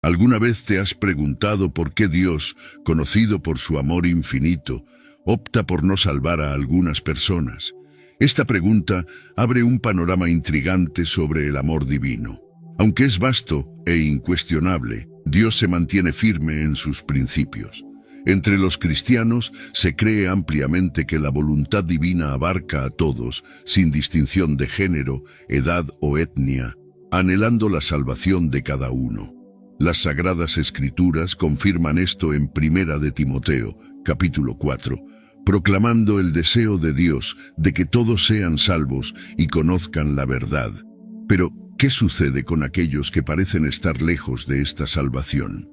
¿Alguna vez te has preguntado por qué Dios, conocido por su amor infinito, opta por no salvar a algunas personas? Esta pregunta abre un panorama intrigante sobre el amor divino. Aunque es vasto e incuestionable, Dios se mantiene firme en sus principios. Entre los cristianos se cree ampliamente que la voluntad divina abarca a todos, sin distinción de género, edad o etnia, anhelando la salvación de cada uno. Las Sagradas Escrituras confirman esto en Primera de Timoteo, capítulo 4, proclamando el deseo de Dios de que todos sean salvos y conozcan la verdad. Pero, ¿qué sucede con aquellos que parecen estar lejos de esta salvación?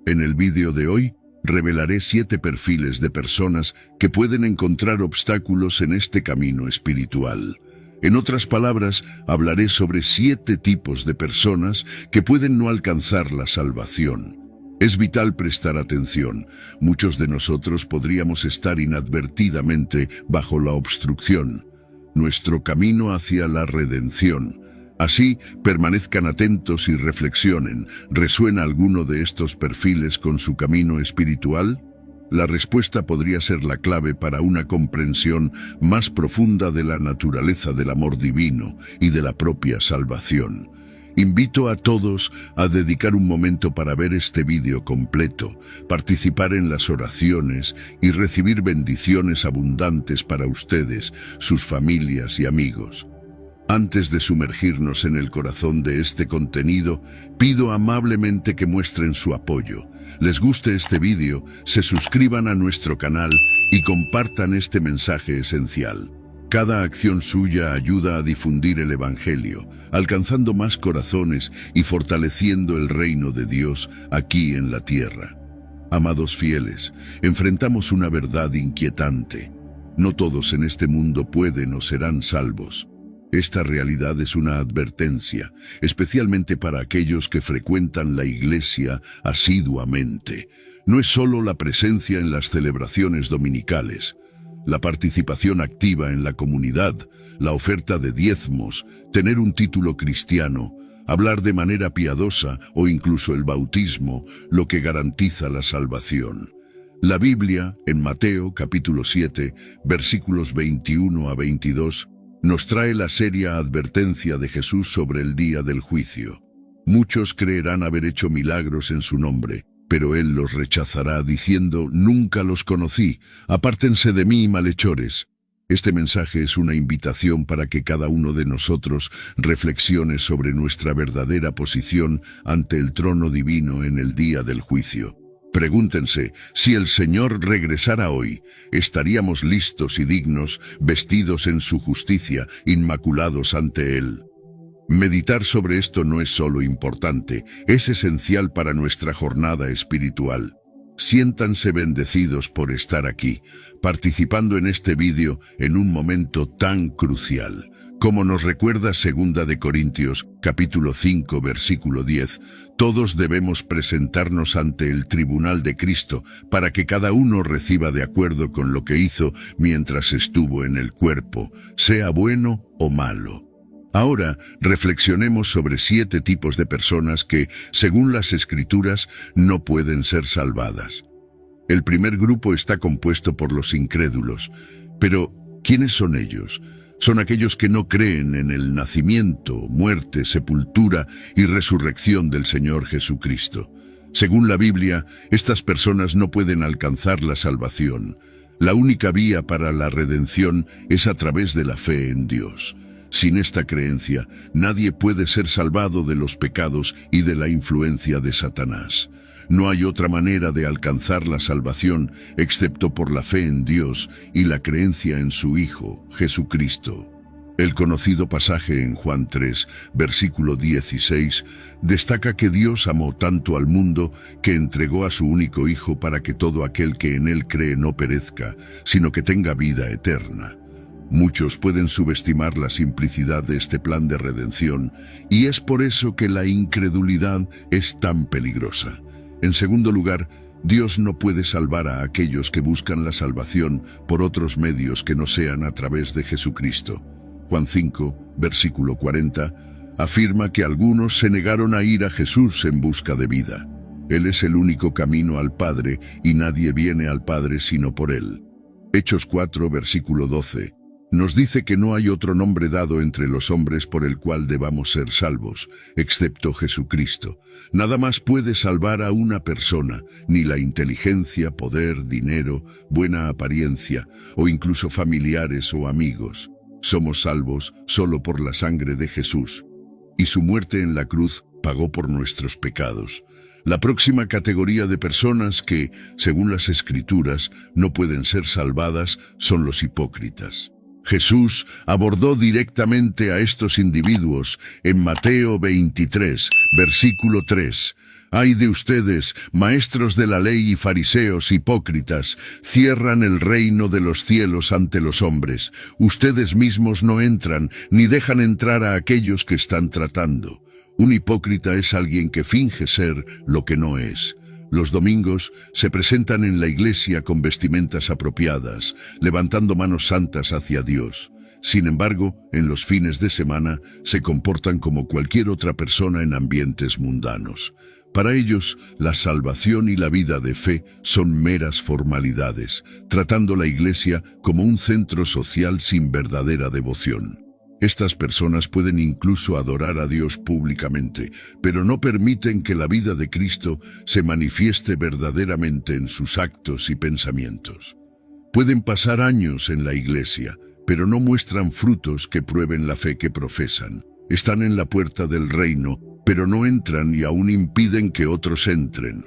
En el vídeo de hoy, revelaré 7 perfiles de personas que pueden encontrar obstáculos en este camino espiritual. En otras palabras, hablaré sobre 7 tipos de personas que pueden no alcanzar la salvación. Es vital prestar atención. Muchos de nosotros podríamos estar inadvertidamente bajo la obstrucción. Nuestro camino hacia la redención. Así, permanezcan atentos y reflexionen. ¿Resuena alguno de estos perfiles con su camino espiritual? La respuesta podría ser la clave para una comprensión más profunda de la naturaleza del amor divino y de la propia salvación. Invito a todos a dedicar un momento para ver este vídeo completo, participar en las oraciones y recibir bendiciones abundantes para ustedes, sus familias y amigos. Antes de sumergirnos en el corazón de este contenido, pido amablemente que muestren su apoyo. Les guste este vídeo, se suscriban a nuestro canal y compartan este mensaje esencial. Cada acción suya ayuda a difundir el Evangelio, alcanzando más corazones y fortaleciendo el reino de Dios aquí en la tierra. Amados fieles, enfrentamos una verdad inquietante. No todos en este mundo pueden o serán salvos. Esta realidad es una advertencia, especialmente para aquellos que frecuentan la iglesia asiduamente. No es solo la presencia en las celebraciones dominicales, la participación activa en la comunidad, la oferta de diezmos, tener un título cristiano, hablar de manera piadosa o incluso el bautismo, lo que garantiza la salvación. La Biblia, en Mateo capítulo 7, versículos 21 a 22, nos trae la seria advertencia de Jesús sobre el día del juicio. Muchos creerán haber hecho milagros en su nombre, pero Él los rechazará diciendo: «Nunca los conocí, apártense de mí, malhechores». Este mensaje es una invitación para que cada uno de nosotros reflexione sobre nuestra verdadera posición ante el trono divino en el día del juicio. Pregúntense, si el Señor regresara hoy, ¿estaríamos listos y dignos, vestidos en su justicia, inmaculados ante Él? Meditar sobre esto no es solo importante, es esencial para nuestra jornada espiritual. Siéntanse bendecidos por estar aquí, participando en este vídeo en un momento tan crucial. Como nos recuerda 2 de Corintios, capítulo 5, versículo 10, todos debemos presentarnos ante el tribunal de Cristo para que cada uno reciba de acuerdo con lo que hizo mientras estuvo en el cuerpo, sea bueno o malo. Ahora, reflexionemos sobre 7 tipos de personas que, según las Escrituras, no pueden ser salvadas. El primer grupo está compuesto por los incrédulos. Pero, ¿quiénes son ellos? Son aquellos que no creen en el nacimiento, muerte, sepultura y resurrección del Señor Jesucristo. Según la Biblia, estas personas no pueden alcanzar la salvación. La única vía para la redención es a través de la fe en Dios. Sin esta creencia, nadie puede ser salvado de los pecados y de la influencia de Satanás. No hay otra manera de alcanzar la salvación excepto por la fe en Dios y la creencia en su Hijo, Jesucristo. El conocido pasaje en Juan 3, versículo 16, destaca que Dios amó tanto al mundo que entregó a su único Hijo para que todo aquel que en Él cree no perezca, sino que tenga vida eterna. Muchos pueden subestimar la simplicidad de este plan de redención, y es por eso que la incredulidad es tan peligrosa. En segundo lugar, Dios no puede salvar a aquellos que buscan la salvación por otros medios que no sean a través de Jesucristo. Juan 5, versículo 40, afirma que algunos se negaron a ir a Jesús en busca de vida. Él es el único camino al Padre y nadie viene al Padre sino por Él. Hechos 4, versículo 12. Nos dice que no hay otro nombre dado entre los hombres por el cual debamos ser salvos, excepto Jesucristo. Nada más puede salvar a una persona, ni la inteligencia, poder, dinero, buena apariencia, o incluso familiares o amigos. Somos salvos solo por la sangre de Jesús, y su muerte en la cruz pagó por nuestros pecados. La próxima categoría de personas que, según las Escrituras, no pueden ser salvadas son los hipócritas. Jesús abordó directamente a estos individuos en Mateo 23, versículo 3. «Ay de ustedes, maestros de la ley y fariseos hipócritas, cierran el reino de los cielos ante los hombres. Ustedes mismos no entran, ni dejan entrar a aquellos que están tratando». Un hipócrita es alguien que finge ser lo que no es. Los domingos se presentan en la iglesia con vestimentas apropiadas, levantando manos santas hacia Dios. Sin embargo, en los fines de semana se comportan como cualquier otra persona en ambientes mundanos. Para ellos, la salvación y la vida de fe son meras formalidades, tratando la iglesia como un centro social sin verdadera devoción. Estas personas pueden incluso adorar a Dios públicamente, pero no permiten que la vida de Cristo se manifieste verdaderamente en sus actos y pensamientos. Pueden pasar años en la iglesia, pero no muestran frutos que prueben la fe que profesan. Están en la puerta del reino, pero no entran y aún impiden que otros entren.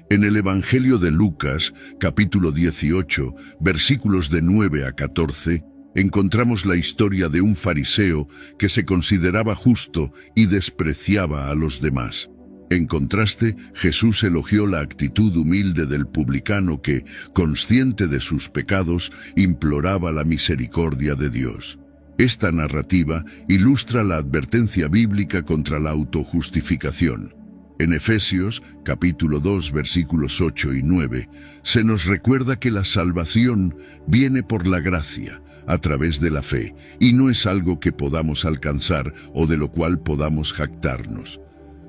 En el Evangelio de Lucas, capítulo 18, versículos de 9 a 14, encontramos la historia de un fariseo que se consideraba justo y despreciaba a los demás. En contraste, Jesús elogió la actitud humilde del publicano que, consciente de sus pecados, imploraba la misericordia de Dios. Esta narrativa ilustra la advertencia bíblica contra la autojustificación. En Efesios, capítulo 2, versículos 8 y 9, se nos recuerda que la salvación viene por la gracia, a través de la fe, y no es algo que podamos alcanzar o de lo cual podamos jactarnos.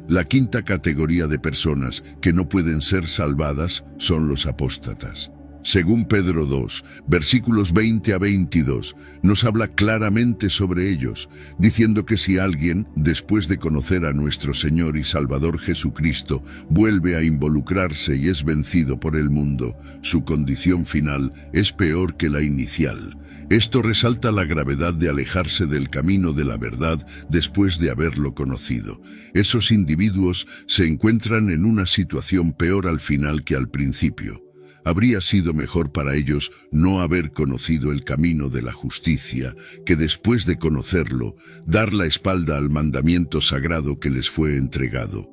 La quinta categoría de personas que no pueden ser salvadas son los apóstatas. Según Pedro 2, versículos 20 a 22, nos habla claramente sobre ellos, diciendo que si alguien, después de conocer a nuestro Señor y Salvador Jesucristo, vuelve a involucrarse y es vencido por el mundo, su condición final es peor que la inicial. Esto resalta la gravedad de alejarse del camino de la verdad después de haberlo conocido. Esos individuos se encuentran en una situación peor al final que al principio. Habría sido mejor para ellos no haber conocido el camino de la justicia, que después de conocerlo, dar la espalda al mandamiento sagrado que les fue entregado.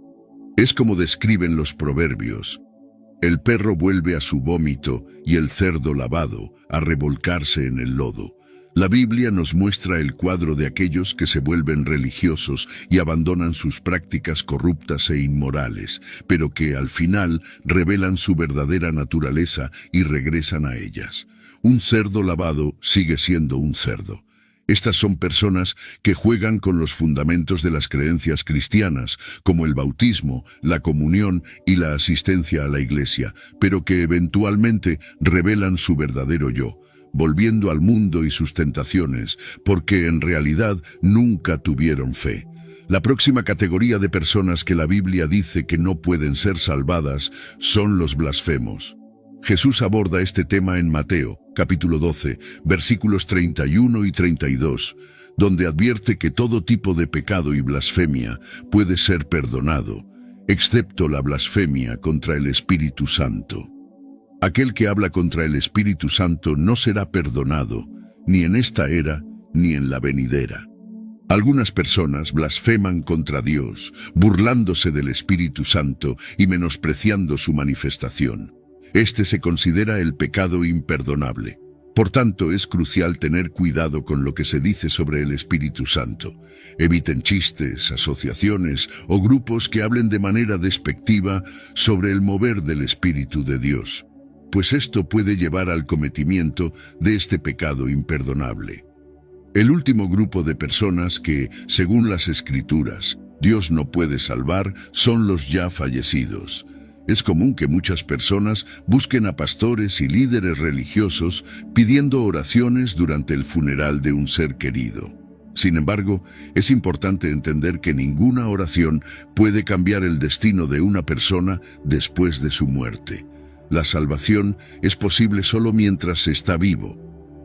Es como describen los proverbios: el perro vuelve a su vómito y el cerdo lavado a revolcarse en el lodo. La Biblia nos muestra el cuadro de aquellos que se vuelven religiosos y abandonan sus prácticas corruptas e inmorales, pero que al final revelan su verdadera naturaleza y regresan a ellas. Un cerdo lavado sigue siendo un cerdo. Estas son personas que juegan con los fundamentos de las creencias cristianas, como el bautismo, la comunión y la asistencia a la iglesia, pero que eventualmente revelan su verdadero yo, volviendo al mundo y sus tentaciones, porque en realidad nunca tuvieron fe. La próxima categoría de personas que la Biblia dice que no pueden ser salvadas son los blasfemos. Jesús aborda este tema en Mateo, capítulo 12, versículos 31 y 32, donde advierte que todo tipo de pecado y blasfemia puede ser perdonado, excepto la blasfemia contra el Espíritu Santo. Aquel que habla contra el Espíritu Santo no será perdonado, ni en esta era, ni en la venidera. Algunas personas blasfeman contra Dios, burlándose del Espíritu Santo y menospreciando su manifestación. Este se considera el pecado imperdonable. Por tanto, es crucial tener cuidado con lo que se dice sobre el Espíritu Santo. Eviten chistes, asociaciones o grupos que hablen de manera despectiva sobre el mover del Espíritu de Dios, pues esto puede llevar al cometimiento de este pecado imperdonable. El último grupo de personas que, según las Escrituras, Dios no puede salvar son los ya fallecidos. Es común que muchas personas busquen a pastores y líderes religiosos pidiendo oraciones durante el funeral de un ser querido. Sin embargo, es importante entender que ninguna oración puede cambiar el destino de una persona después de su muerte. La salvación es posible solo mientras está vivo.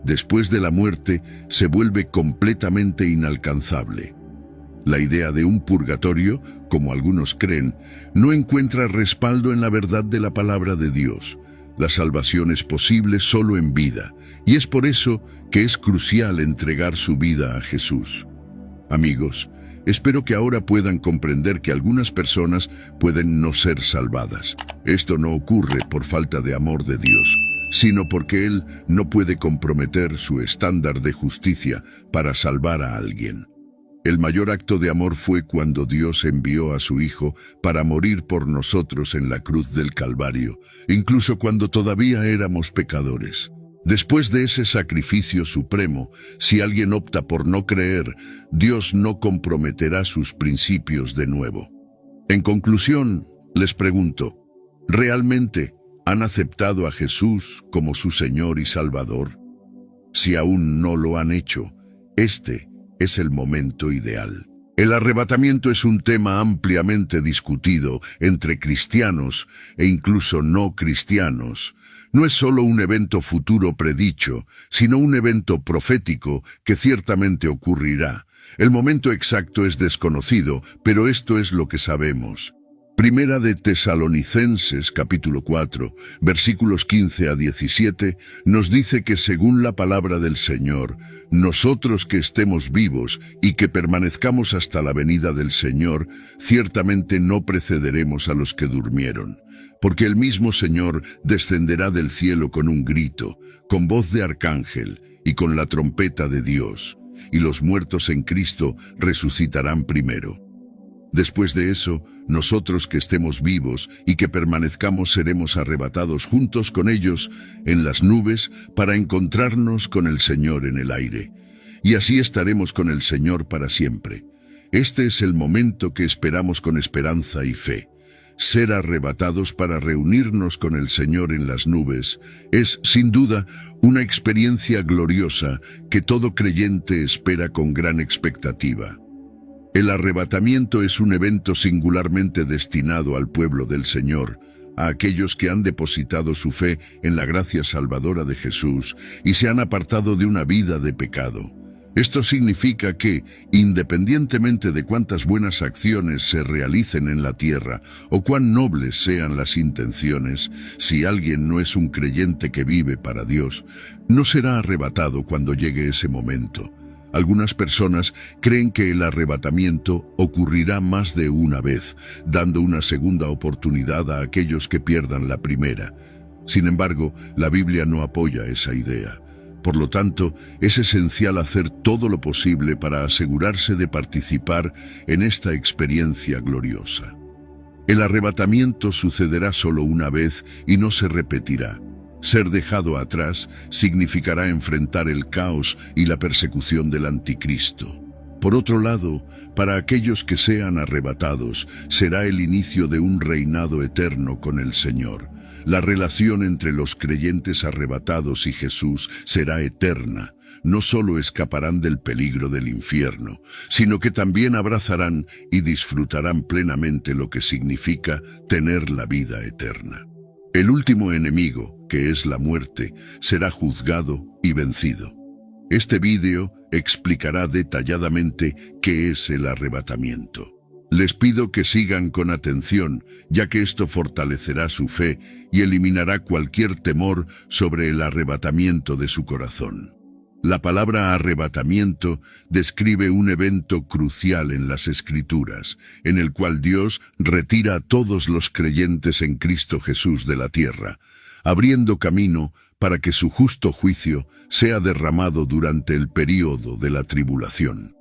Después de la muerte, se vuelve completamente inalcanzable. La idea de un purgatorio, como algunos creen, no encuentra respaldo en la verdad de la palabra de Dios. La salvación es posible solo en vida, y es por eso que es crucial entregar su vida a Jesús. Amigos, espero que ahora puedan comprender que algunas personas pueden no ser salvadas. Esto no ocurre por falta de amor de Dios, sino porque Él no puede comprometer su estándar de justicia para salvar a alguien. El mayor acto de amor fue cuando Dios envió a su Hijo para morir por nosotros en la cruz del Calvario, incluso cuando todavía éramos pecadores. Después de ese sacrificio supremo, si alguien opta por no creer, Dios no comprometerá sus principios de nuevo. En conclusión, les pregunto, ¿realmente han aceptado a Jesús como su Señor y Salvador? Si aún no lo han hecho, este es el momento ideal. El arrebatamiento es un tema ampliamente discutido entre cristianos e incluso no cristianos. No es solo un evento futuro predicho, sino un evento profético que ciertamente ocurrirá. El momento exacto es desconocido, pero esto es lo que sabemos. Primera de Tesalonicenses, capítulo 4, versículos 15 a 17, nos dice que según la palabra del Señor, nosotros que estemos vivos y que permanezcamos hasta la venida del Señor, ciertamente no precederemos a los que durmieron. Porque el mismo Señor descenderá del cielo con un grito, con voz de arcángel y con la trompeta de Dios, y los muertos en Cristo resucitarán primero. Después de eso, nosotros que estemos vivos y que permanezcamos seremos arrebatados juntos con ellos en las nubes para encontrarnos con el Señor en el aire. Y así estaremos con el Señor para siempre. Este es el momento que esperamos con esperanza y fe. Ser arrebatados para reunirnos con el Señor en las nubes es, sin duda, una experiencia gloriosa que todo creyente espera con gran expectativa. El arrebatamiento es un evento singularmente destinado al pueblo del Señor, a aquellos que han depositado su fe en la gracia salvadora de Jesús y se han apartado de una vida de pecado. Esto significa que, independientemente de cuántas buenas acciones se realicen en la tierra o cuán nobles sean las intenciones, si alguien no es un creyente que vive para Dios, no será arrebatado cuando llegue ese momento. Algunas personas creen que el arrebatamiento ocurrirá más de una vez, dando una segunda oportunidad a aquellos que pierdan la primera. Sin embargo, la Biblia no apoya esa idea. Por lo tanto, es esencial hacer todo lo posible para asegurarse de participar en esta experiencia gloriosa. El arrebatamiento sucederá solo una vez y no se repetirá. Ser dejado atrás significará enfrentar el caos y la persecución del anticristo. Por otro lado, para aquellos que sean arrebatados, será el inicio de un reinado eterno con el Señor. La relación entre los creyentes arrebatados y Jesús será eterna. No solo escaparán del peligro del infierno, sino que también abrazarán y disfrutarán plenamente lo que significa tener la vida eterna. El último enemigo, que es la muerte, será juzgado y vencido. Este vídeo explicará detalladamente qué es el arrebatamiento. Les pido que sigan con atención, ya que esto fortalecerá su fe y eliminará cualquier temor sobre el arrebatamiento de su corazón. La palabra arrebatamiento describe un evento crucial en las Escrituras, en el cual Dios retira a todos los creyentes en Cristo Jesús de la tierra, abriendo camino para que su justo juicio sea derramado durante el período de la tribulación.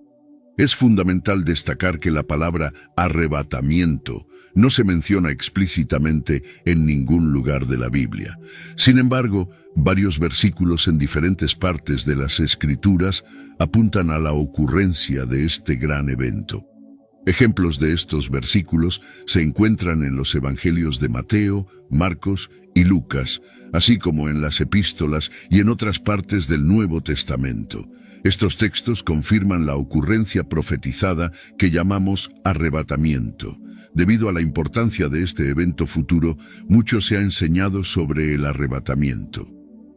Es fundamental destacar que la palabra arrebatamiento no se menciona explícitamente en ningún lugar de la Biblia. Sin embargo, varios versículos en diferentes partes de las Escrituras apuntan a la ocurrencia de este gran evento. Ejemplos de estos versículos se encuentran en los Evangelios de Mateo, Marcos y Lucas, así como en las epístolas y en otras partes del Nuevo Testamento. Estos textos confirman la ocurrencia profetizada que llamamos arrebatamiento. Debido a la importancia de este evento futuro, mucho se ha enseñado sobre el arrebatamiento.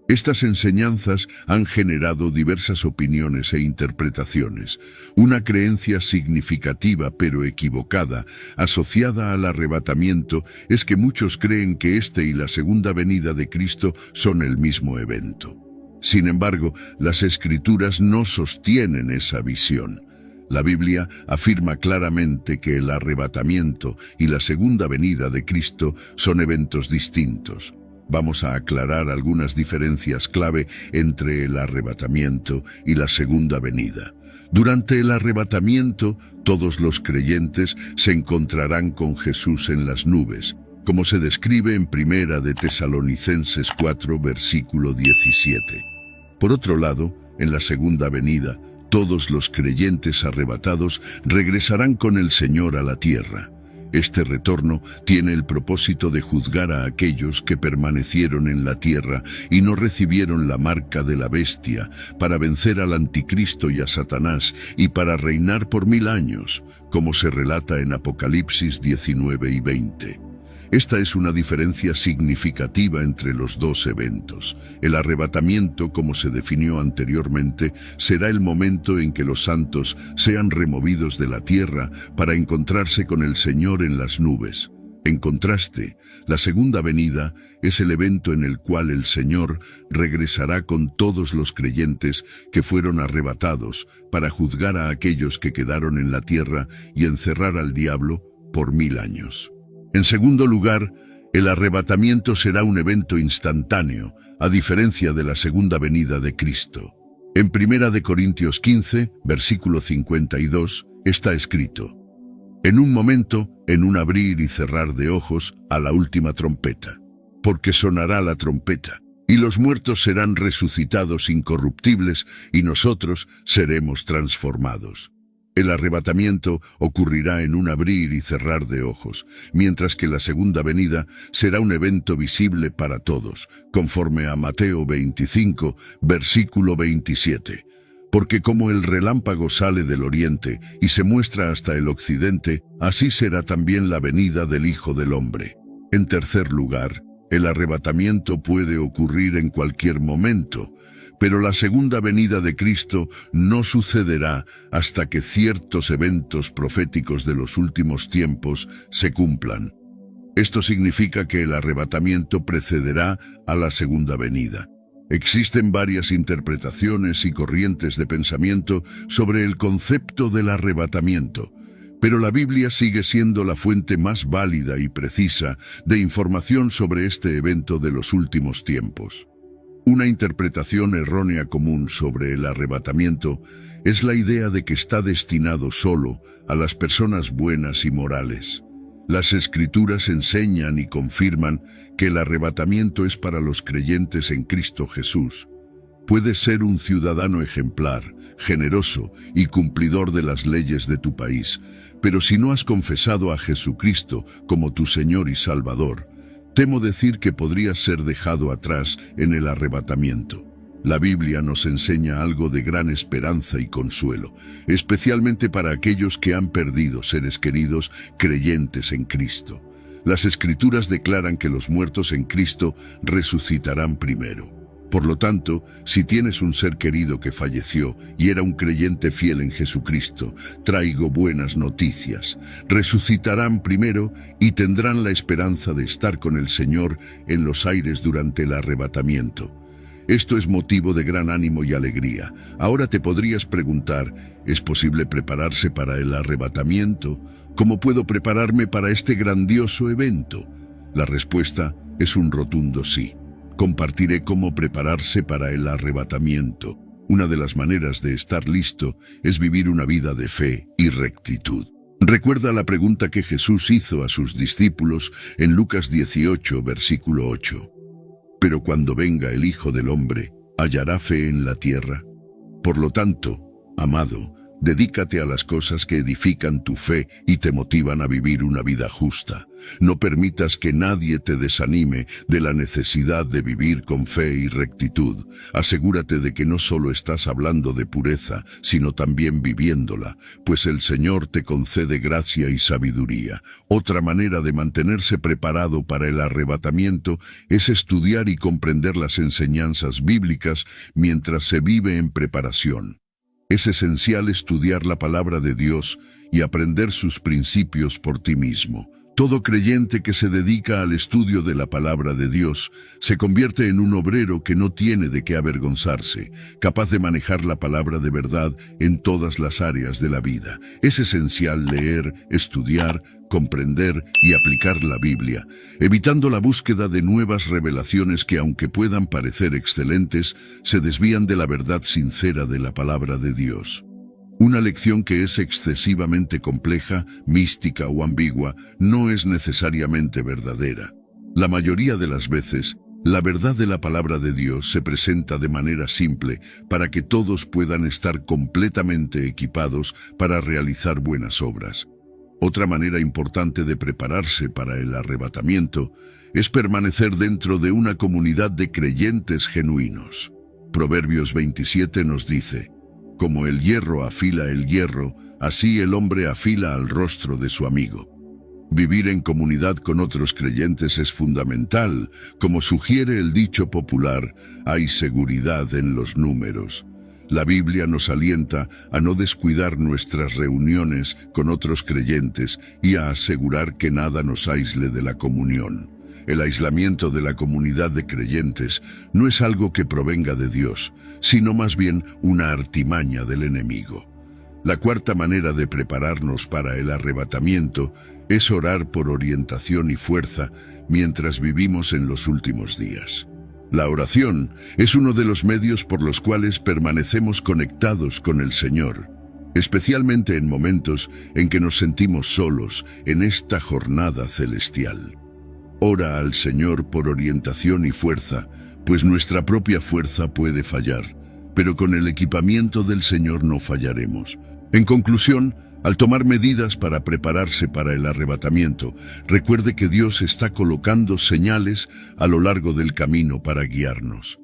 Estas enseñanzas han generado diversas opiniones e interpretaciones. Una creencia significativa pero equivocada asociada al arrebatamiento es que muchos creen que este y la segunda venida de Cristo son el mismo evento. Sin embargo, las Escrituras no sostienen esa visión. La Biblia afirma claramente que el arrebatamiento y la segunda venida de Cristo son eventos distintos. Vamos a aclarar algunas diferencias clave entre el arrebatamiento y la segunda venida. Durante el arrebatamiento, todos los creyentes se encontrarán con Jesús en las nubes, como se describe en Primera de Tesalonicenses 4, versículo 17. Por otro lado, en la segunda venida, todos los creyentes arrebatados regresarán con el Señor a la tierra. Este retorno tiene el propósito de juzgar a aquellos que permanecieron en la tierra y no recibieron la marca de la bestia, para vencer al anticristo y a Satanás y para reinar por 1000 años, como se relata en Apocalipsis 19 y 20. Esta es una diferencia significativa entre los dos eventos. El arrebatamiento, como se definió anteriormente, será el momento en que los santos sean removidos de la tierra para encontrarse con el Señor en las nubes. En contraste, la segunda venida es el evento en el cual el Señor regresará con todos los creyentes que fueron arrebatados para juzgar a aquellos que quedaron en la tierra y encerrar al diablo por 1000 años. En segundo lugar, el arrebatamiento será un evento instantáneo, a diferencia de la segunda venida de Cristo. En Primera de Corintios 15, versículo 52, está escrito: «En un momento, en un abrir y cerrar de ojos, a la última trompeta. Porque sonará la trompeta, y los muertos serán resucitados incorruptibles, y nosotros seremos transformados». El arrebatamiento ocurrirá en un abrir y cerrar de ojos, mientras que la segunda venida será un evento visible para todos, conforme a Mateo 25, versículo 27. Porque como el relámpago sale del oriente y se muestra hasta el occidente, así será también la venida del Hijo del Hombre. En tercer lugar, el arrebatamiento puede ocurrir en cualquier momento, pero la segunda venida de Cristo no sucederá hasta que ciertos eventos proféticos de los últimos tiempos se cumplan. Esto significa que el arrebatamiento precederá a la segunda venida. Existen varias interpretaciones y corrientes de pensamiento sobre el concepto del arrebatamiento, pero la Biblia sigue siendo la fuente más válida y precisa de información sobre este evento de los últimos tiempos. Una interpretación errónea común sobre el arrebatamiento es la idea de que está destinado solo a las personas buenas y morales. Las Escrituras enseñan y confirman que el arrebatamiento es para los creyentes en Cristo Jesús. Puedes ser un ciudadano ejemplar, generoso y cumplidor de las leyes de tu país, pero si no has confesado a Jesucristo como tu Señor y Salvador, temo decir que podrías ser dejado atrás en el arrebatamiento. La Biblia nos enseña algo de gran esperanza y consuelo, especialmente para aquellos que han perdido seres queridos creyentes en Cristo. Las Escrituras declaran que los muertos en Cristo resucitarán primero. Por lo tanto, si tienes un ser querido que falleció y era un creyente fiel en Jesucristo, traigo buenas noticias. Resucitarán primero y tendrán la esperanza de estar con el Señor en los aires durante el arrebatamiento. Esto es motivo de gran ánimo y alegría. Ahora te podrías preguntar, ¿es posible prepararse para el arrebatamiento? ¿Cómo puedo prepararme para este grandioso evento? La respuesta es un rotundo sí. Compartiré cómo prepararse para el arrebatamiento. Una de las maneras de estar listo es vivir una vida de fe y rectitud. Recuerda la pregunta que Jesús hizo a sus discípulos en Lucas 18, versículo 8. Pero cuando venga el Hijo del Hombre, ¿hallará fe en la tierra? Por lo tanto, amado, dedícate a las cosas que edifican tu fe y te motivan a vivir una vida justa. No permitas que nadie te desanime de la necesidad de vivir con fe y rectitud. Asegúrate de que no solo estás hablando de pureza, sino también viviéndola, pues el Señor te concede gracia y sabiduría. Otra manera de mantenerse preparado para el arrebatamiento es estudiar y comprender las enseñanzas bíblicas mientras se vive en preparación. Es esencial estudiar la palabra de Dios y aprender sus principios por ti mismo. Todo creyente que se dedica al estudio de la palabra de Dios se convierte en un obrero que no tiene de qué avergonzarse, capaz de manejar la palabra de verdad en todas las áreas de la vida. Es esencial leer, estudiar, comprender y aplicar la Biblia, evitando la búsqueda de nuevas revelaciones que, aunque puedan parecer excelentes, se desvían de la verdad sincera de la palabra de Dios. Una lección que es excesivamente compleja, mística o ambigua no es necesariamente verdadera. La mayoría de las veces, la verdad de la palabra de Dios se presenta de manera simple para que todos puedan estar completamente equipados para realizar buenas obras. Otra manera importante de prepararse para el arrebatamiento es permanecer dentro de una comunidad de creyentes genuinos. Proverbios 27 nos dice: como el hierro afila el hierro, así el hombre afila al rostro de su amigo. Vivir en comunidad con otros creyentes es fundamental. Como sugiere el dicho popular, hay seguridad en los números. La Biblia nos alienta a no descuidar nuestras reuniones con otros creyentes y a asegurar que nada nos aísle de la comunión. El aislamiento de la comunidad de creyentes no es algo que provenga de Dios, sino más bien una artimaña del enemigo. La cuarta manera de prepararnos para el arrebatamiento es orar por orientación y fuerza mientras vivimos en los últimos días. La oración es uno de los medios por los cuales permanecemos conectados con el Señor, especialmente en momentos en que nos sentimos solos en esta jornada celestial. Ora al Señor por orientación y fuerza, pues nuestra propia fuerza puede fallar, pero con el equipamiento del Señor no fallaremos. En conclusión, al tomar medidas para prepararse para el arrebatamiento, recuerde que Dios está colocando señales a lo largo del camino para guiarnos.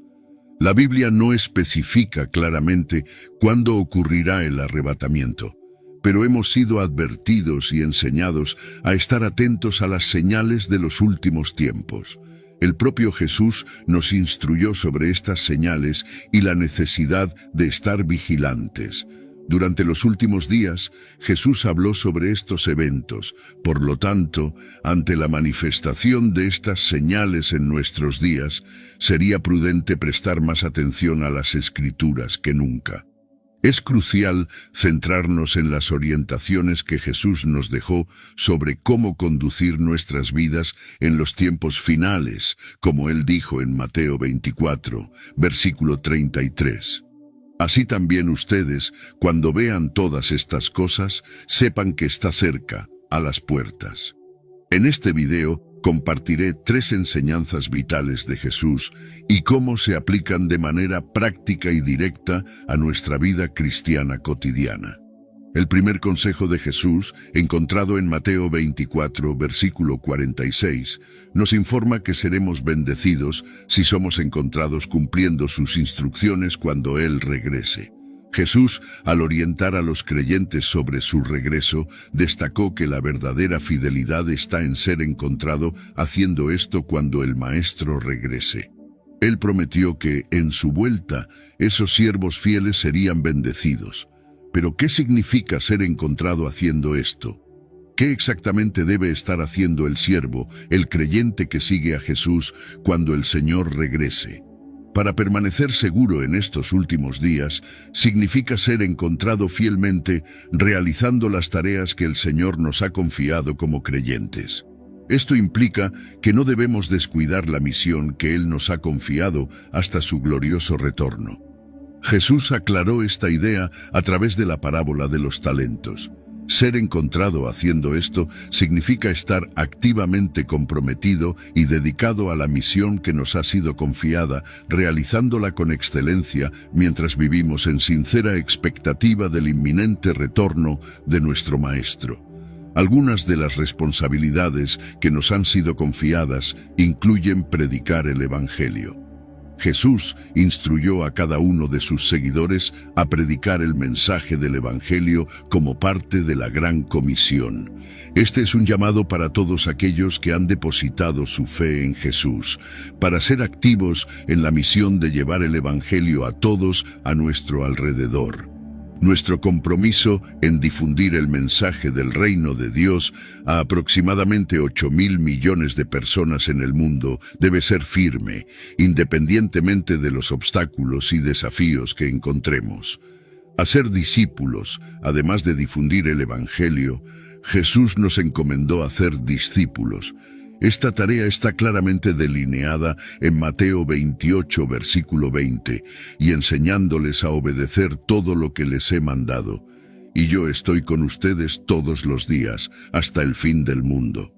La Biblia no especifica claramente cuándo ocurrirá el arrebatamiento, pero hemos sido advertidos y enseñados a estar atentos a las señales de los últimos tiempos. El propio Jesús nos instruyó sobre estas señales y la necesidad de estar vigilantes. Durante los últimos días, Jesús habló sobre estos eventos. Por lo tanto, ante la manifestación de estas señales en nuestros días, sería prudente prestar más atención a las Escrituras que nunca. Es crucial centrarnos en las orientaciones que Jesús nos dejó sobre cómo conducir nuestras vidas en los tiempos finales, como Él dijo en Mateo 24, versículo 33. Así también ustedes, cuando vean todas estas cosas, sepan que está cerca, a las puertas. En este video, compartiré 3 enseñanzas vitales de Jesús y cómo se aplican de manera práctica y directa a nuestra vida cristiana cotidiana. El primer consejo de Jesús, encontrado en Mateo 24, versículo 46, nos informa que seremos bendecidos si somos encontrados cumpliendo sus instrucciones cuando Él regrese. Jesús, al orientar a los creyentes sobre su regreso, destacó que la verdadera fidelidad está en ser encontrado haciendo esto cuando el Maestro regrese. Él prometió que, en su vuelta, esos siervos fieles serían bendecidos. Pero, ¿qué significa ser encontrado haciendo esto? ¿Qué exactamente debe estar haciendo el siervo, el creyente que sigue a Jesús, cuando el Señor regrese? Para permanecer seguro en estos últimos días, significa ser encontrado fielmente realizando las tareas que el Señor nos ha confiado como creyentes. Esto implica que no debemos descuidar la misión que Él nos ha confiado hasta su glorioso retorno. Jesús aclaró esta idea a través de la parábola de los talentos. Ser encontrado haciendo esto significa estar activamente comprometido y dedicado a la misión que nos ha sido confiada, realizándola con excelencia mientras vivimos en sincera expectativa del inminente retorno de nuestro Maestro. Algunas de las responsabilidades que nos han sido confiadas incluyen predicar el Evangelio. Jesús instruyó a cada uno de sus seguidores a predicar el mensaje del Evangelio como parte de la Gran Comisión. Este es un llamado para todos aquellos que han depositado su fe en Jesús, para ser activos en la misión de llevar el Evangelio a todos a nuestro alrededor. Nuestro compromiso en difundir el mensaje del reino de Dios a aproximadamente 8.000 millones de personas en el mundo debe ser firme, independientemente de los obstáculos y desafíos que encontremos. Hacer discípulos, además de difundir el Evangelio, Jesús nos encomendó a hacer discípulos. Esta tarea está claramente delineada en Mateo 28, versículo 20, y enseñándoles a obedecer todo lo que les he mandado. Y yo estoy con ustedes todos los días, hasta el fin del mundo.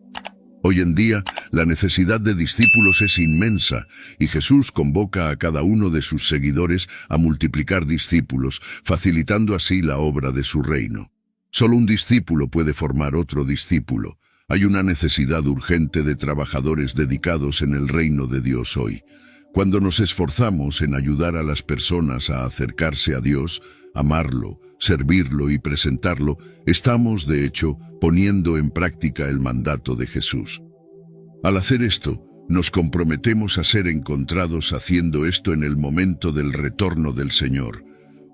Hoy en día, la necesidad de discípulos es inmensa, y Jesús convoca a cada uno de sus seguidores a multiplicar discípulos, facilitando así la obra de su reino. Solo un discípulo puede formar otro discípulo. Hay una necesidad urgente de trabajadores dedicados en el reino de Dios hoy. Cuando nos esforzamos en ayudar a las personas a acercarse a Dios, amarlo, servirlo y presentarlo, estamos, de hecho, poniendo en práctica el mandato de Jesús. Al hacer esto, nos comprometemos a ser encontrados haciendo esto en el momento del retorno del Señor.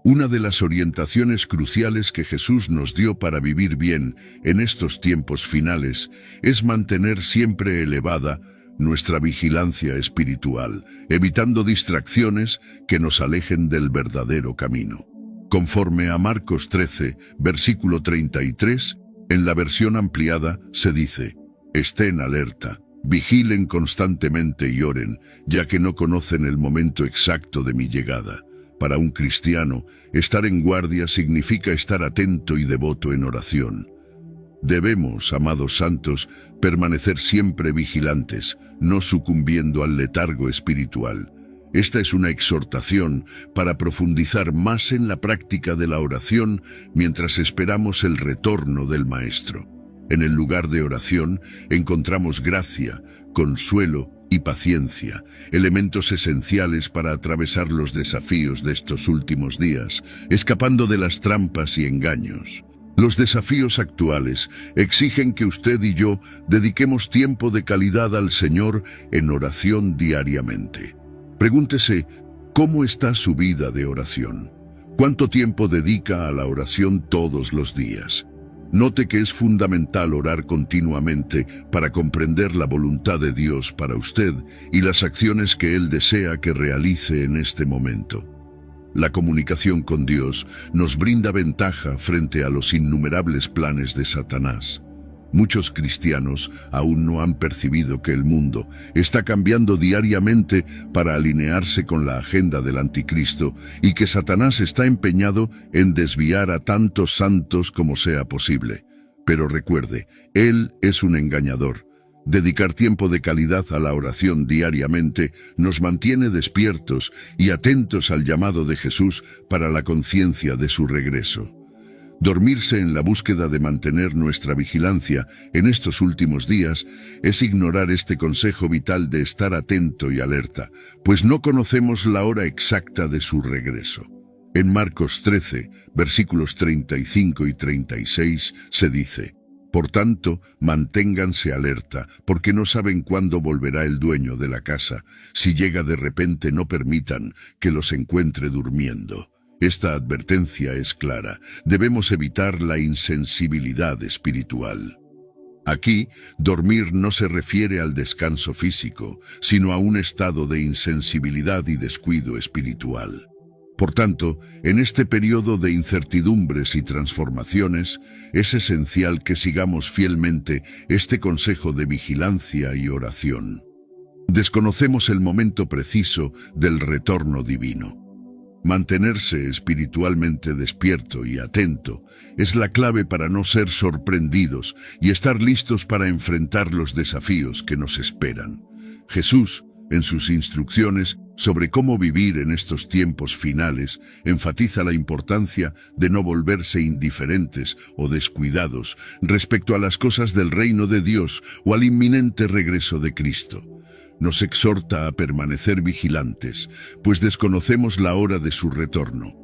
Una de las orientaciones cruciales que Jesús nos dio para vivir bien en estos tiempos finales es mantener siempre elevada nuestra vigilancia espiritual, evitando distracciones que nos alejen del verdadero camino. Conforme a Marcos 13, versículo 33, en la versión ampliada se dice: «Estén alerta, vigilen constantemente y oren, ya que no conocen el momento exacto de mi llegada». Para un cristiano, estar en guardia significa estar atento y devoto en oración. Debemos, amados santos, permanecer siempre vigilantes, no sucumbiendo al letargo espiritual. Esta es una exhortación para profundizar más en la práctica de la oración mientras esperamos el retorno del Maestro. En el lugar de oración encontramos gracia, consuelo y paciencia, elementos esenciales para atravesar los desafíos de estos últimos días, escapando de las trampas y engaños. Los desafíos actuales exigen que usted y yo dediquemos tiempo de calidad al Señor en oración diariamente. Pregúntese, ¿cómo está su vida de oración? ¿Cuánto tiempo dedica a la oración todos los días? Note que es fundamental orar continuamente para comprender la voluntad de Dios para usted y las acciones que Él desea que realice en este momento. La comunicación con Dios nos brinda ventaja frente a los innumerables planes de Satanás. Muchos cristianos aún no han percibido que el mundo está cambiando diariamente para alinearse con la agenda del anticristo y que Satanás está empeñado en desviar a tantos santos como sea posible. Pero recuerde, él es un engañador. Dedicar tiempo de calidad a la oración diariamente nos mantiene despiertos y atentos al llamado de Jesús para la conciencia de su regreso. Dormirse en la búsqueda de mantener nuestra vigilancia en estos últimos días es ignorar este consejo vital de estar atento y alerta, pues no conocemos la hora exacta de su regreso. En Marcos 13, versículos 35 y 36, se dice: «Por tanto, manténganse alerta, porque no saben cuándo volverá el dueño de la casa. Si llega de repente, no permitan que los encuentre durmiendo». Esta advertencia es clara. Debemos evitar la insensibilidad espiritual. Aquí, dormir no se refiere al descanso físico, sino a un estado de insensibilidad y descuido espiritual. Por tanto, en este periodo de incertidumbres y transformaciones, es esencial que sigamos fielmente este consejo de vigilancia y oración. Desconocemos el momento preciso del retorno divino. Mantenerse espiritualmente despierto y atento es la clave para no ser sorprendidos y estar listos para enfrentar los desafíos que nos esperan. Jesús, en sus instrucciones sobre cómo vivir en estos tiempos finales, enfatiza la importancia de no volverse indiferentes o descuidados respecto a las cosas del reino de Dios o al inminente regreso de Cristo. Nos exhorta a permanecer vigilantes, pues desconocemos la hora de su retorno.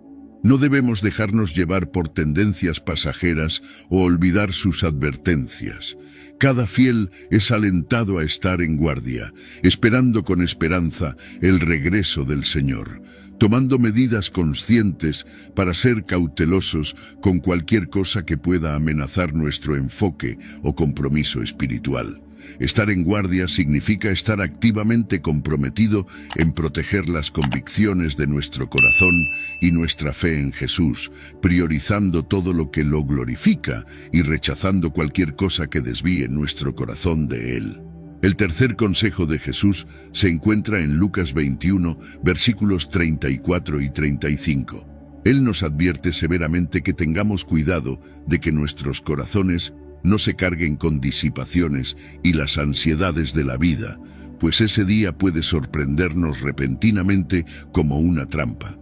No debemos dejarnos llevar por tendencias pasajeras o olvidar sus advertencias. Cada fiel es alentado a estar en guardia, esperando con esperanza el regreso del Señor, tomando medidas conscientes para ser cautelosos con cualquier cosa que pueda amenazar nuestro enfoque o compromiso espiritual. Estar en guardia significa estar activamente comprometido en proteger las convicciones de nuestro corazón y nuestra fe en Jesús, priorizando todo lo que lo glorifica y rechazando cualquier cosa que desvíe nuestro corazón de Él. El tercer consejo de Jesús se encuentra en Lucas 21, versículos 34 y 35. Él nos advierte severamente que tengamos cuidado de que nuestros corazones no se carguen con disipaciones y las ansiedades de la vida, pues ese día puede sorprendernos repentinamente como una trampa.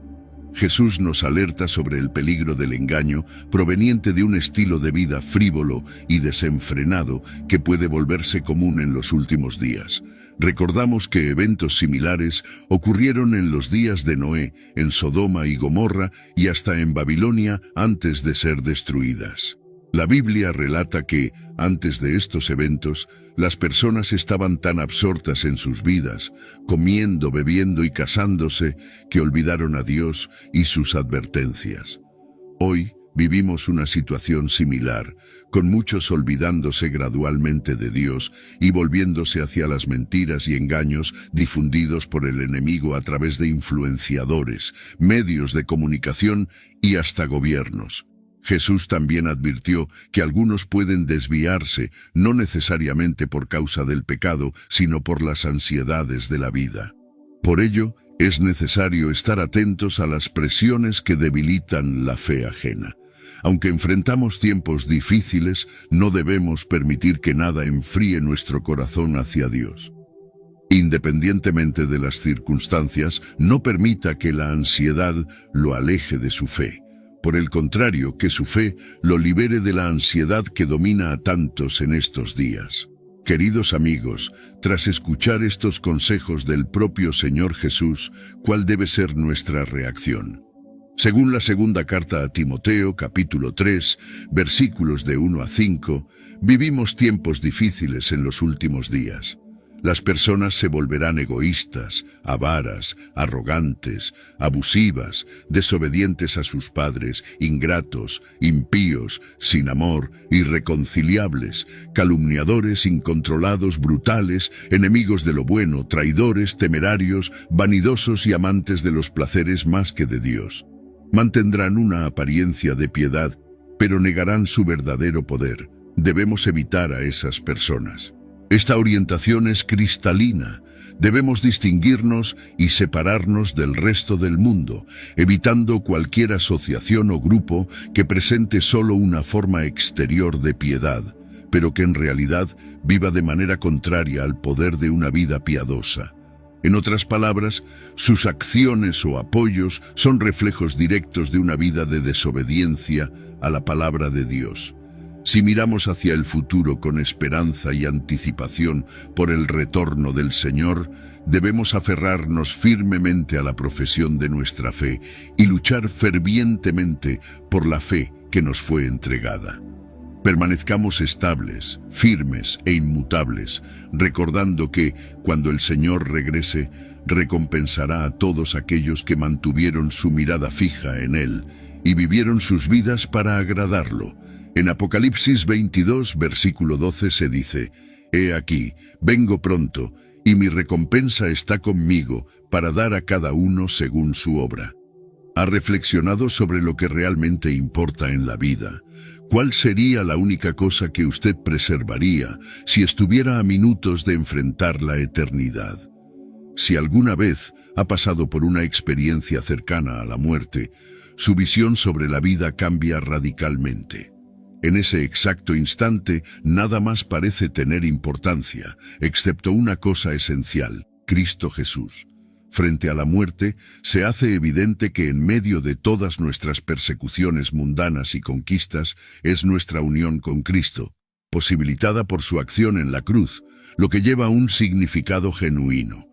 Jesús nos alerta sobre el peligro del engaño proveniente de un estilo de vida frívolo y desenfrenado que puede volverse común en los últimos días. Recordamos que eventos similares ocurrieron en los días de Noé, en Sodoma y Gomorra y hasta en Babilonia antes de ser destruidas. La Biblia relata que, antes de estos eventos, las personas estaban tan absortas en sus vidas, comiendo, bebiendo y casándose, que olvidaron a Dios y sus advertencias. Hoy vivimos una situación similar, con muchos olvidándose gradualmente de Dios y volviéndose hacia las mentiras y engaños difundidos por el enemigo a través de influenciadores, medios de comunicación y hasta gobiernos. Jesús también advirtió que algunos pueden desviarse, no necesariamente por causa del pecado, sino por las ansiedades de la vida. Por ello, es necesario estar atentos a las presiones que debilitan la fe ajena. Aunque enfrentamos tiempos difíciles, no debemos permitir que nada enfríe nuestro corazón hacia Dios. Independientemente de las circunstancias, no permita que la ansiedad lo aleje de su fe. Por el contrario, que su fe lo libere de la ansiedad que domina a tantos en estos días. Queridos amigos, tras escuchar estos consejos del propio Señor Jesús, ¿cuál debe ser nuestra reacción? Según la segunda carta a Timoteo, capítulo 3, versículos de 1 a 5, vivimos tiempos difíciles en los últimos días. Las personas se volverán egoístas, avaras, arrogantes, abusivas, desobedientes a sus padres, ingratos, impíos, sin amor, irreconciliables, calumniadores, incontrolados, brutales, enemigos de lo bueno, traidores, temerarios, vanidosos y amantes de los placeres más que de Dios. Mantendrán una apariencia de piedad, pero negarán su verdadero poder. Debemos evitar a esas personas. Esta orientación es cristalina. Debemos distinguirnos y separarnos del resto del mundo, evitando cualquier asociación o grupo que presente solo una forma exterior de piedad, pero que en realidad viva de manera contraria al poder de una vida piadosa. En otras palabras, sus acciones o apoyos son reflejos directos de una vida de desobediencia a la palabra de Dios. Si miramos hacia el futuro con esperanza y anticipación por el retorno del Señor, debemos aferrarnos firmemente a la profesión de nuestra fe y luchar fervientemente por la fe que nos fue entregada. Permanezcamos estables, firmes e inmutables, recordando que, cuando el Señor regrese, recompensará a todos aquellos que mantuvieron su mirada fija en Él y vivieron sus vidas para agradarlo. En Apocalipsis 22, versículo 12 se dice: «He aquí, vengo pronto, y mi recompensa está conmigo para dar a cada uno según su obra». ¿Ha reflexionado sobre lo que realmente importa en la vida? ¿Cuál sería la única cosa que usted preservaría si estuviera a minutos de enfrentar la eternidad? Si alguna vez ha pasado por una experiencia cercana a la muerte, su visión sobre la vida cambia radicalmente. En ese exacto instante, nada más parece tener importancia, excepto una cosa esencial: Cristo Jesús. Frente a la muerte, se hace evidente que en medio de todas nuestras persecuciones mundanas y conquistas es nuestra unión con Cristo, posibilitada por su acción en la cruz, lo que lleva un significado genuino.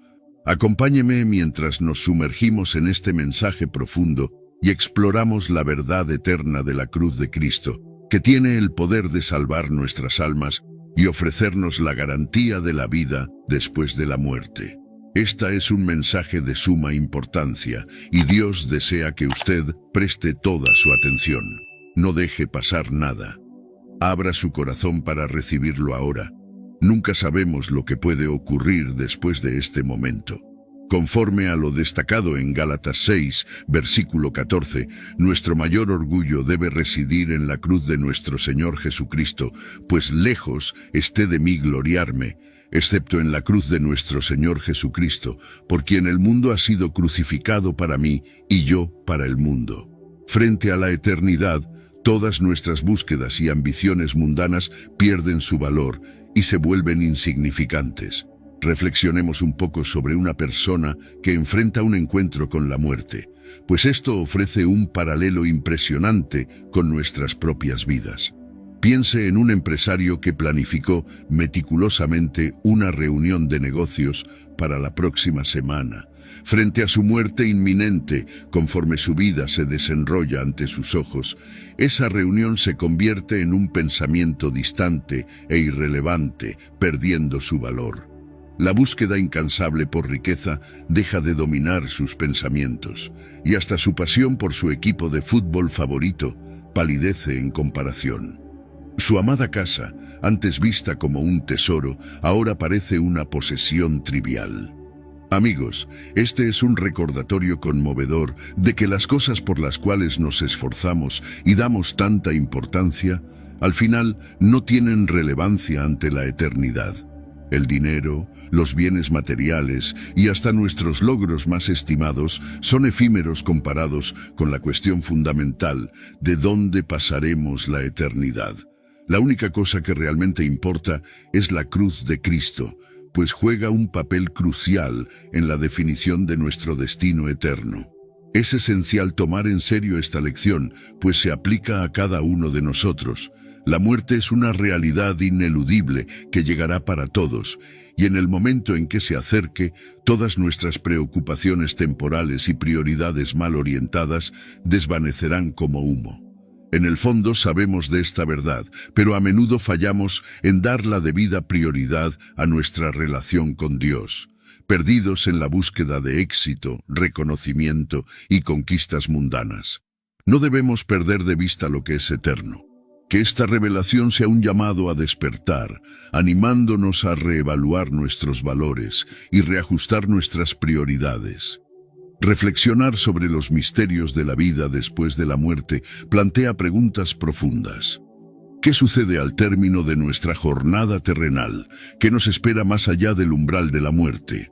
Acompáñeme mientras nos sumergimos en este mensaje profundo y exploramos la verdad eterna de la cruz de Cristo, que tiene el poder de salvar nuestras almas y ofrecernos la garantía de la vida después de la muerte. Esta es un mensaje de suma importancia y Dios desea que usted preste toda su atención. No deje pasar nada. Abra su corazón para recibirlo ahora. Nunca sabemos lo que puede ocurrir después de este momento. Conforme a lo destacado en Gálatas 6, versículo 14, nuestro mayor orgullo debe residir en la cruz de nuestro Señor Jesucristo, pues lejos esté de mí gloriarme, excepto en la cruz de nuestro Señor Jesucristo, por quien el mundo ha sido crucificado para mí y yo para el mundo. Frente a la eternidad, todas nuestras búsquedas y ambiciones mundanas pierden su valor y se vuelven insignificantes. Reflexionemos un poco sobre una persona que enfrenta un encuentro con la muerte, pues esto ofrece un paralelo impresionante con nuestras propias vidas. Piense en un empresario que planificó meticulosamente una reunión de negocios para la próxima semana. Frente a su muerte inminente, conforme su vida se desenrolla ante sus ojos, esa reunión se convierte en un pensamiento distante e irrelevante, perdiendo su valor. La búsqueda incansable por riqueza deja de dominar sus pensamientos, y hasta su pasión por su equipo de fútbol favorito palidece en comparación. Su amada casa, antes vista como un tesoro, ahora parece una posesión trivial. Amigos, este es un recordatorio conmovedor de que las cosas por las cuales nos esforzamos y damos tanta importancia, al final no tienen relevancia ante la eternidad. El dinero, los bienes materiales y hasta nuestros logros más estimados son efímeros comparados con la cuestión fundamental de dónde pasaremos la eternidad. La única cosa que realmente importa es la cruz de Cristo, pues juega un papel crucial en la definición de nuestro destino eterno. Es esencial tomar en serio esta lección, pues se aplica a cada uno de nosotros. La muerte es una realidad ineludible que llegará para todos, y en el momento en que se acerque, todas nuestras preocupaciones temporales y prioridades mal orientadas desvanecerán como humo. En el fondo sabemos de esta verdad, pero a menudo fallamos en dar la debida prioridad a nuestra relación con Dios, perdidos en la búsqueda de éxito, reconocimiento y conquistas mundanas. No debemos perder de vista lo que es eterno. Que esta revelación sea un llamado a despertar, animándonos a reevaluar nuestros valores y reajustar nuestras prioridades. Reflexionar sobre los misterios de la vida después de la muerte plantea preguntas profundas. ¿Qué sucede al término de nuestra jornada terrenal? ¿Qué nos espera más allá del umbral de la muerte?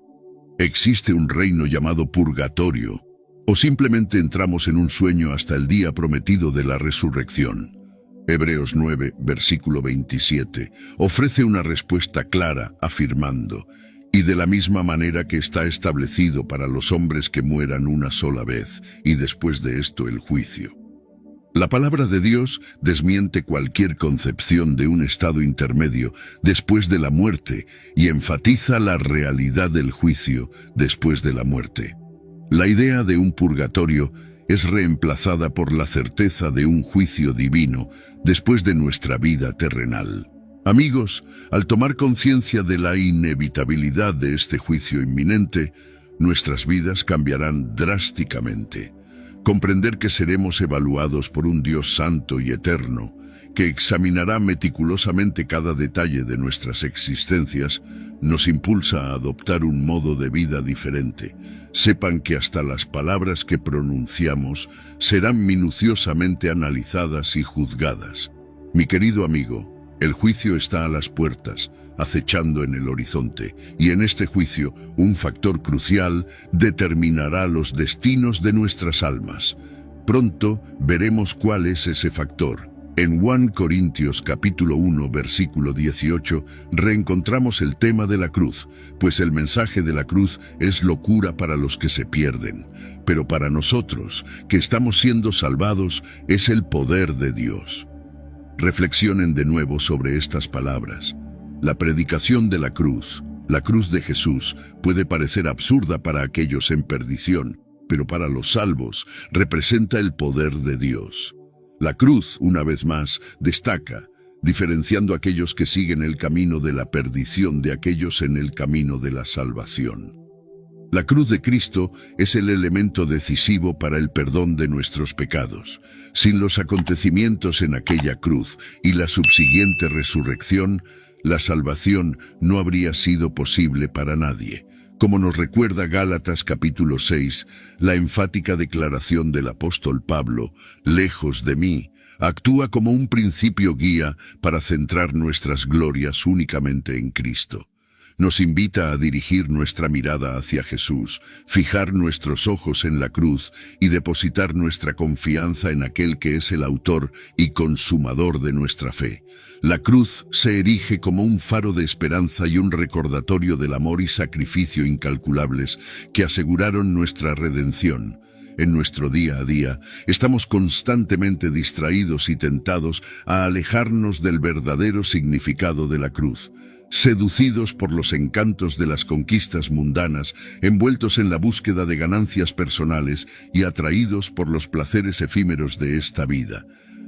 ¿Existe un reino llamado purgatorio? ¿O simplemente entramos en un sueño hasta el día prometido de la resurrección? Hebreos 9, versículo 27, ofrece una respuesta clara, afirmando: y de la misma manera que está establecido para los hombres que mueran una sola vez, y después de esto el juicio. La palabra de Dios desmiente cualquier concepción de un estado intermedio después de la muerte y enfatiza la realidad del juicio después de la muerte. La idea de un purgatorio es reemplazada por la certeza de un juicio divino después de nuestra vida terrenal. Amigos, al tomar conciencia de la inevitabilidad de este juicio inminente, nuestras vidas cambiarán drásticamente. Comprender que seremos evaluados por un Dios santo y eterno, que examinará meticulosamente cada detalle de nuestras existencias, nos impulsa a adoptar un modo de vida diferente. Sepan que hasta las palabras que pronunciamos serán minuciosamente analizadas y juzgadas. Mi querido amigo, el juicio está a las puertas, acechando en el horizonte, y en este juicio, un factor crucial determinará los destinos de nuestras almas. Pronto veremos cuál es ese factor. En 1 Corintios capítulo 1, versículo 18, reencontramos el tema de la cruz, pues el mensaje de la cruz es locura para los que se pierden, pero para nosotros, que estamos siendo salvados, es el poder de Dios. Reflexionen de nuevo sobre estas palabras. La predicación de la cruz de Jesús, puede parecer absurda para aquellos en perdición, pero para los salvos representa el poder de Dios. La cruz, una vez más, destaca, diferenciando a aquellos que siguen el camino de la perdición de aquellos en el camino de la salvación. La cruz de Cristo es el elemento decisivo para el perdón de nuestros pecados. Sin los acontecimientos en aquella cruz y la subsiguiente resurrección, la salvación no habría sido posible para nadie. Como nos recuerda Gálatas capítulo 6, la enfática declaración del apóstol Pablo, lejos de mí, actúa como un principio guía para centrar nuestras glorias únicamente en Cristo. Nos invita a dirigir nuestra mirada hacia Jesús, fijar nuestros ojos en la cruz y depositar nuestra confianza en aquel que es el autor y consumador de nuestra fe. La cruz se erige como un faro de esperanza y un recordatorio del amor y sacrificio incalculables que aseguraron nuestra redención. En nuestro día a día, estamos constantemente distraídos y tentados a alejarnos del verdadero significado de la cruz. Seducidos por los encantos de las conquistas mundanas, envueltos en la búsqueda de ganancias personales y atraídos por los placeres efímeros de esta vida.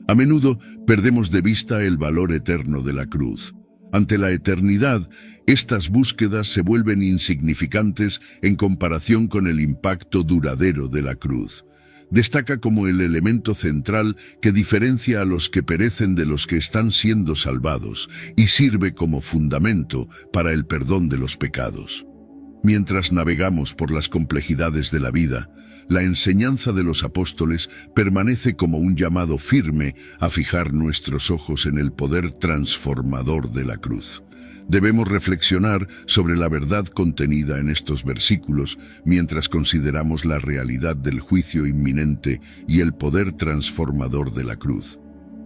A menudo perdemos de vista el valor eterno de la cruz. Ante la eternidad, estas búsquedas se vuelven insignificantes en comparación con el impacto duradero de la cruz. Destaca como el elemento central que diferencia a los que perecen de los que están siendo salvados y sirve como fundamento para el perdón de los pecados. Mientras navegamos por las complejidades de la vida, la enseñanza de los apóstoles permanece como un llamado firme a fijar nuestros ojos en el poder transformador de la cruz. Debemos reflexionar sobre la verdad contenida en estos versículos mientras consideramos la realidad del juicio inminente y el poder transformador de la cruz.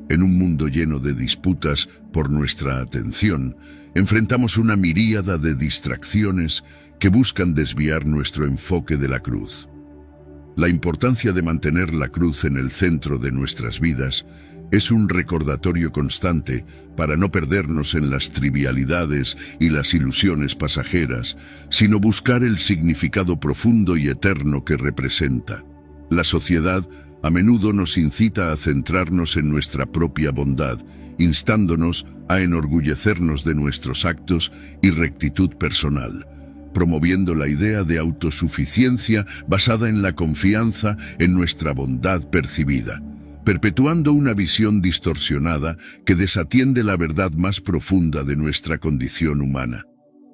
En un mundo lleno de disputas por nuestra atención, enfrentamos una miríada de distracciones que buscan desviar nuestro enfoque de la cruz. La importancia de mantener la cruz en el centro de nuestras vidas es un recordatorio constante para no perdernos en las trivialidades y las ilusiones pasajeras, sino buscar el significado profundo y eterno que representa. La sociedad a menudo nos incita a centrarnos en nuestra propia bondad, instándonos a enorgullecernos de nuestros actos y rectitud personal, promoviendo la idea de autosuficiencia basada en la confianza en nuestra bondad percibida, perpetuando una visión distorsionada que desatiende la verdad más profunda de nuestra condición humana.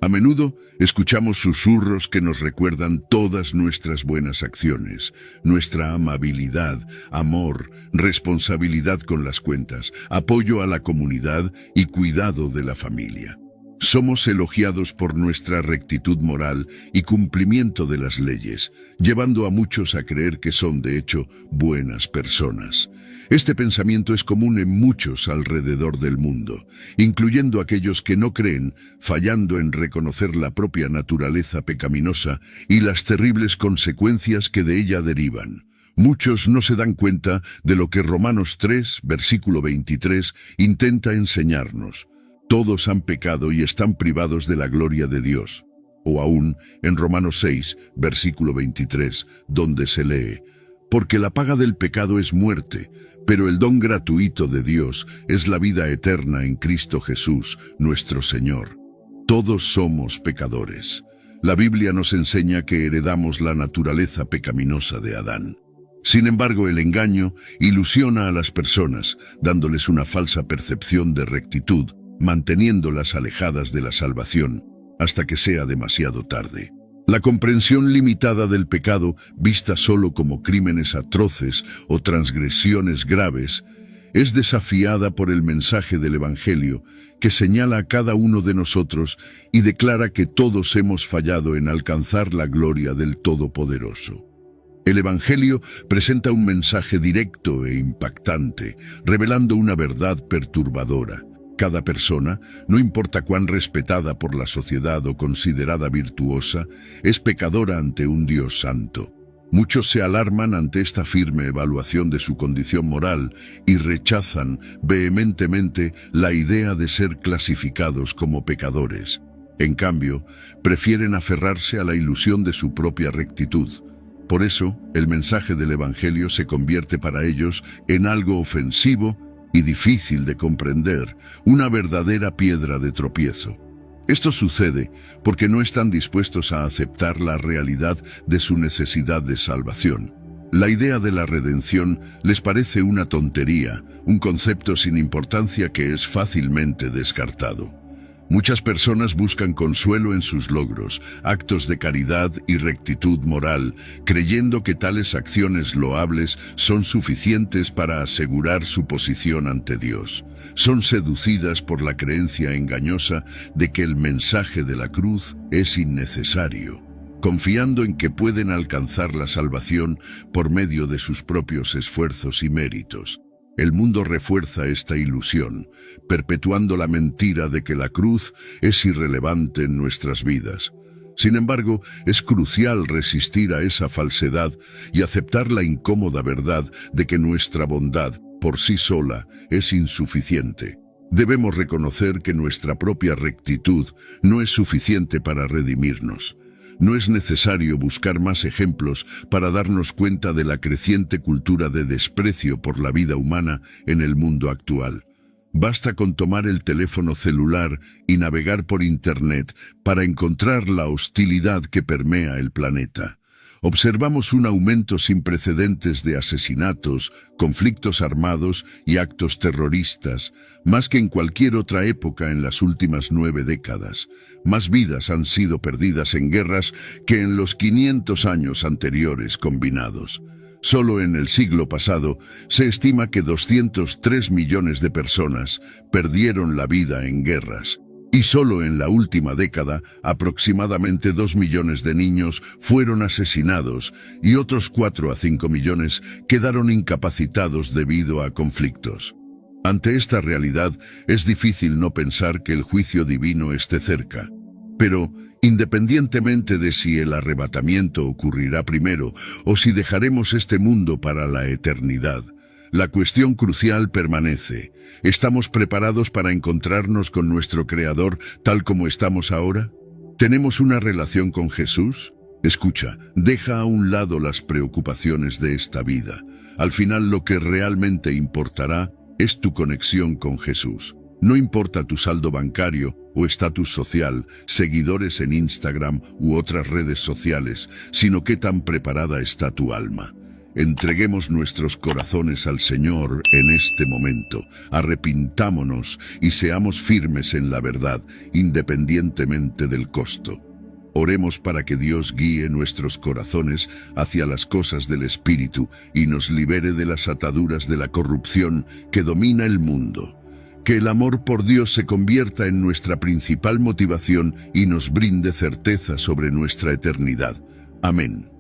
A menudo escuchamos susurros que nos recuerdan todas nuestras buenas acciones, nuestra amabilidad, amor, responsabilidad con las cuentas, apoyo a la comunidad y cuidado de la familia. Somos elogiados por nuestra rectitud moral y cumplimiento de las leyes, llevando a muchos a creer que son, de hecho, buenas personas. Este pensamiento es común en muchos alrededor del mundo, incluyendo aquellos que no creen, fallando en reconocer la propia naturaleza pecaminosa y las terribles consecuencias que de ella derivan. Muchos no se dan cuenta de lo que Romanos 3, versículo 23, intenta enseñarnos. Todos han pecado y están privados de la gloria de Dios. O aún en Romanos 6, versículo 23, donde se lee, porque la paga del pecado es muerte, pero el don gratuito de Dios es la vida eterna en Cristo Jesús, nuestro Señor. Todos somos pecadores. La Biblia nos enseña que heredamos la naturaleza pecaminosa de Adán. Sin embargo, el engaño ilusiona a las personas, dándoles una falsa percepción de rectitud, manteniéndolas alejadas de la salvación, hasta que sea demasiado tarde. La comprensión limitada del pecado, vista solo como crímenes atroces o transgresiones graves, es desafiada por el mensaje del Evangelio, que señala a cada uno de nosotros y declara que todos hemos fallado en alcanzar la gloria del Todopoderoso. El Evangelio presenta un mensaje directo e impactante, revelando una verdad perturbadora. Cada persona, no importa cuán respetada por la sociedad o considerada virtuosa, es pecadora ante un Dios santo. Muchos se alarman ante esta firme evaluación de su condición moral y rechazan vehementemente la idea de ser clasificados como pecadores. En cambio, prefieren aferrarse a la ilusión de su propia rectitud. Por eso, el mensaje del Evangelio se convierte para ellos en algo ofensivo y difícil de comprender, una verdadera piedra de tropiezo. Esto sucede porque no están dispuestos a aceptar la realidad de su necesidad de salvación. La idea de la redención les parece una tontería, un concepto sin importancia que es fácilmente descartado. Muchas personas buscan consuelo en sus logros, actos de caridad y rectitud moral, creyendo que tales acciones loables son suficientes para asegurar su posición ante Dios. Son seducidas por la creencia engañosa de que el mensaje de la cruz es innecesario, confiando en que pueden alcanzar la salvación por medio de sus propios esfuerzos y méritos. El mundo refuerza esta ilusión, perpetuando la mentira de que la cruz es irrelevante en nuestras vidas. Sin embargo, es crucial resistir a esa falsedad y aceptar la incómoda verdad de que nuestra bondad, por sí sola, es insuficiente. Debemos reconocer que nuestra propia rectitud no es suficiente para redimirnos. No es necesario buscar más ejemplos para darnos cuenta de la creciente cultura de desprecio por la vida humana en el mundo actual. Basta con tomar el teléfono celular y navegar por Internet para encontrar la hostilidad que permea el planeta. Observamos un aumento sin precedentes de asesinatos, conflictos armados y actos terroristas, más que en cualquier otra época en las últimas 9 décadas. Más vidas han sido perdidas en guerras que en los 500 años anteriores combinados. Solo en el siglo pasado se estima que 203 millones de personas perdieron la vida en guerras. Y solo en la última década, aproximadamente 2 millones de niños fueron asesinados y otros 4 a 5 millones quedaron incapacitados debido a conflictos. Ante esta realidad, es difícil no pensar que el juicio divino esté cerca. Pero, independientemente de si el arrebatamiento ocurrirá primero o si dejaremos este mundo para la eternidad, la cuestión crucial permanece. ¿Estamos preparados para encontrarnos con nuestro Creador tal como estamos ahora? ¿Tenemos una relación con Jesús? Escucha, deja a un lado las preocupaciones de esta vida. Al final lo que realmente importará es tu conexión con Jesús. No importa tu saldo bancario o estatus social, seguidores en Instagram u otras redes sociales, sino qué tan preparada está tu alma. Entreguemos nuestros corazones al Señor en este momento, arrepintámonos y seamos firmes en la verdad, independientemente del costo. Oremos para que Dios guíe nuestros corazones hacia las cosas del Espíritu y nos libere de las ataduras de la corrupción que domina el mundo. Que el amor por Dios se convierta en nuestra principal motivación y nos brinde certeza sobre nuestra eternidad. Amén.